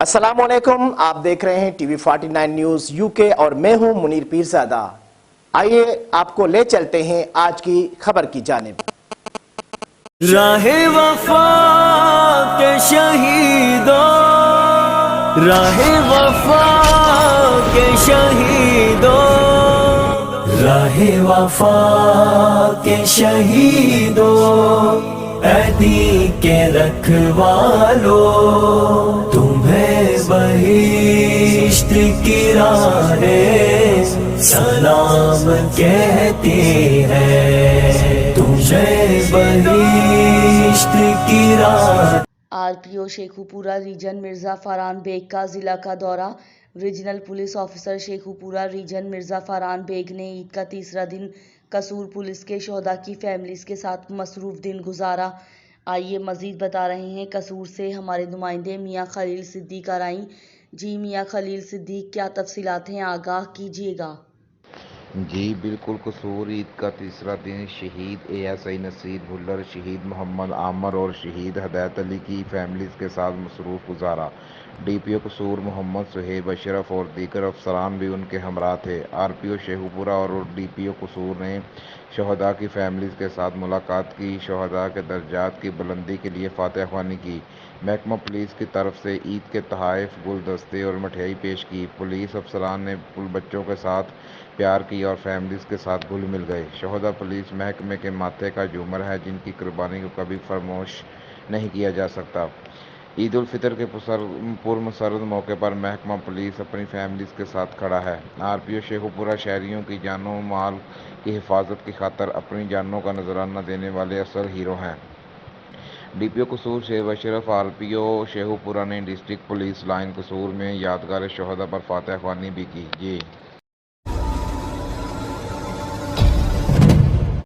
अस्सलाम वालेकुम, आप देख रहे हैं टीवी 49 न्यूज यूके और मैं हूं मुनीर पीरजादा। आइए आपको ले चलते हैं आज की खबर की जानिब। राहे वफा के शहीदों, राहे वफा के शहीदों, राहे वफा के शहीदों, ऐदी के रखवालो, तुम्हें बहिश्त की राहें सलाम कहती है, तुम्हें बहिश्त की राह। आरपीओ शेखुपुरा रीजन मिर्जा फरहान बेग का जिला का दौरा। Regional police officer Sheikhupura region Mirza Farhan Baig ने ईद का तीसरा दिन कसूर पुलिस के शोहदा की फैमिलीज के साथ मसरूफ दिन गुजारा। आइए मजीद बता रहे हैं कसूर से हमारे नुमाइंदे मियां खलील सिद्दीक आराई। जी मियां खलील सिद्दीक, क्या तफसीलात हैं, आगाह कीजिएगा। जी बिल्कुल, कसूर ईद का तीसरा दिन शहीद एएसआई नसीर भुल्लर, शहीद मोहम्मद आमर और शहीद हदायत अली की फैमिलीज़ के साथ मसरूफ़ गुजारा। डीपीओ कसूर मोहम्मद सुहेब अशरफ और दीगर अफसरान भी उनके हमरा थे। आरपीओ शेखुपुरा और डीपीओ कसूर ने शहदा की फैमिलीज़ के साथ मुलाकात की, शहदा के दर्जात की बुलंदी के लिए फातह ख्वानी की। महकमा पुलिस की तरफ से ईद के तोहफ़े, गुलदस्ते और मिठाई पेश की। पुलिस अफसरान ने बच्चों के साथ प्यार की और फैमिलीज़ के साथ घुल मिल गए। शहदा पुलिस महकमे के माथे का झूमर है, जिनकी कुर्बानी को कभी फरामोश नहीं किया जा सकता। ईद उल फितर के पुरमसरत मौके पर महकमा पुलिस अपनी फैमिलीज़ के साथ खड़ा है। आरपीओ शेखुपुरा शहरियों की जानों माल की हिफाजत की खातर अपनी जानों का नजराना देने वाले असल हीरो हैं। डीपीओ कसूर शेख अशरफ आरपीओ शेखुपुरा ने डिस्ट्रिक्ट पुलिस लाइन कसूर में यादगार शहदा पर फातह ख्वानी भी की। जी।